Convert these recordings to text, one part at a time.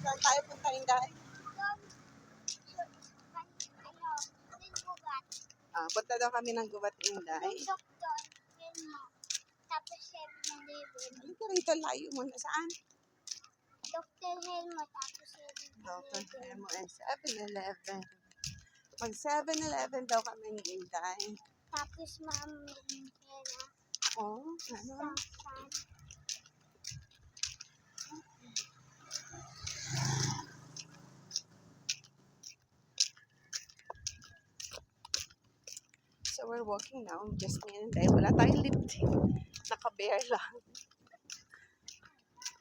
Saan tayo punta, Inday? Punta daw kami ng gubat, Inday. Doktor, Helmo. Tapos 7-Eleven. Dito rito, layo muna. Saan? Dr. Helmo, tapos Dr. 7-Eleven. Helmo and 7-Eleven. Mag 7-Eleven daw kami ni Inday. Tapos Ma'am Hera. Oh, ano? Saan? So we're walking now. Just me and Inday. Wala tayong lift. Naka-bear lang.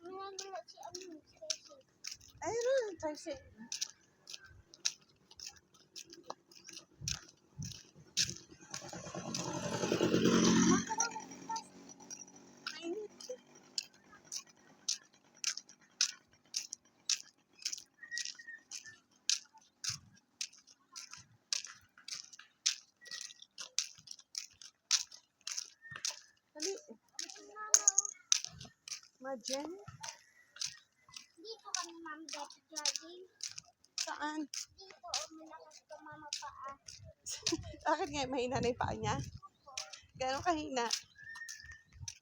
Ginagawa si Stacy. Ayun, tricycle. Dali. Majen? Dito kami, Ma'am, dati jogging. Saan? Dito, malakas ka, Mama, paa. Bakit nga mahina na yung paa niya? Gano'ng kahina?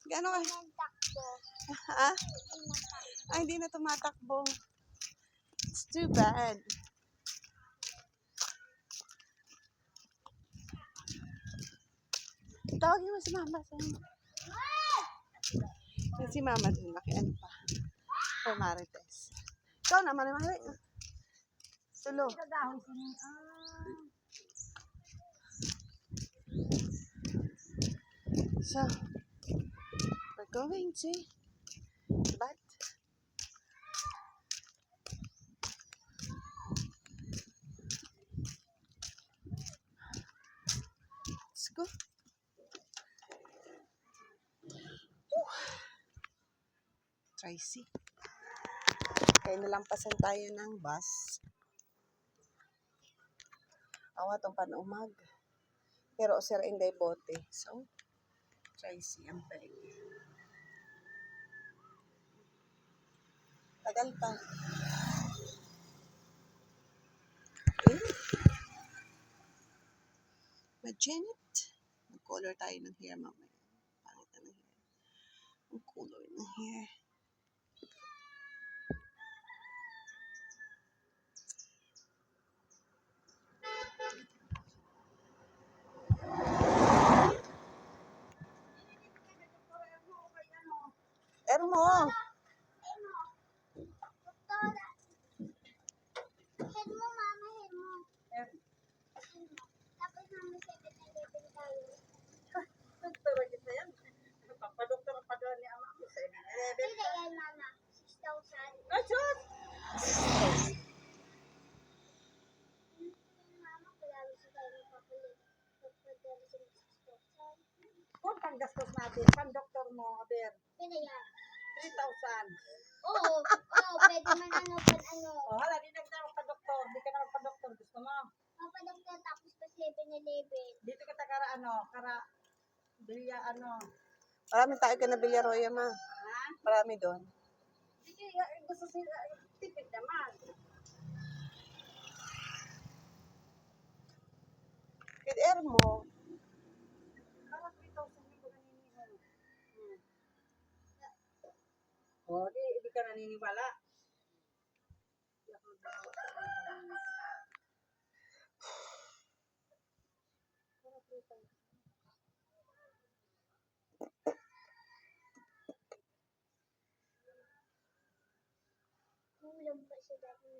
Gano'ng kahina? Nagtakbo. Ha? Ay, hindi na tumatakbo. It's too bad. Tawagin mo si Mama. Yan si Mama din. Makiano pa. Kay Marites. Ikaw naman, Mari. Tulo. So, we're going to Bat. Let's go. Tracy. Kaya nalampasan tayo ng bus. Awa itong panumag. Pero sir, hindi bote. So, Tracy ang bag. Tagal pa. Okay. Majanet. Mag-color tayo ng hair mamaya. Pangit na ng hair. Ang color ng hair. Ermo. Doktora. Helmo, Mama, Helmo. Tapos Mama, 7-Eleven tayo. Nagtaragit na yan. Papadoktor ang padala ni ama mo sa 7-Eleven. Sila yan, Mama. 6,000. Achot! Mama, palalo sa tayo magpapalit. Pagpadala sa 6,000. Kung panggastos natin, pan-doktor mo, aber, Pila yan? 3,000. Oo, pwede man ano, Oh, hala, di nagtawag pa-doktor. Di ka na magpa-doktor. Gusto mo? Papadoktor tapos pa 7-Eleven. Dito kita kara bilya, Marami tayo ka na bilya, Roya, ma. Ha? Marami doon. Hindi, gusto sila, tipid naman. Kid Ermo. Kala 3,000 hindi ko naniniwala. Oh, di ka naniniwala. Kulang pa siya dati.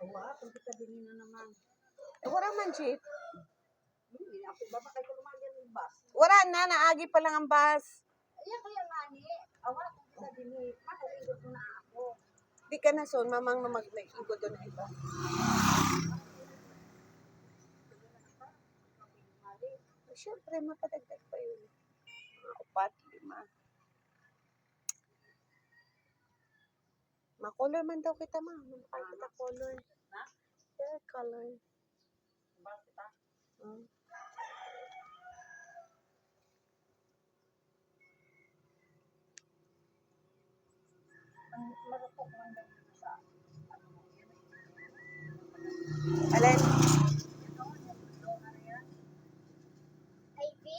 Awa, kung kita bilhin na naman. Wala man, Chief. Hindi ako babakay ko lumagyan ng bus. Wala na, naagi pa lang ang bus. Ayan kaya nga ni. Awa, kung kita bilhin, makaligod mo na ako. Di ka na, son. Mamang na mag-igod doon na iba. Siyempre, mapadagdag pa yun. Mga 4, 5. Ma-color man daw kita, ma. Makakita kita color. Ha? Hair color. Ba kita? Alin? Ivy?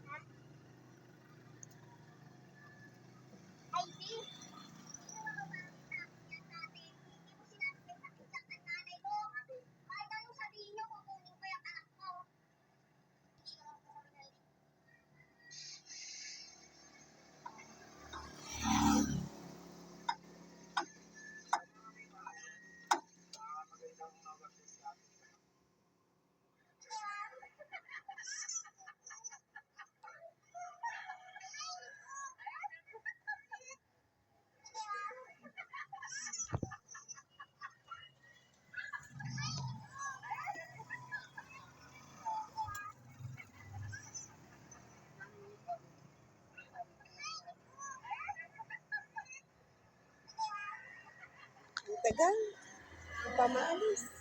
Ha? Ivy? Ang tagal. Ang pamaalis.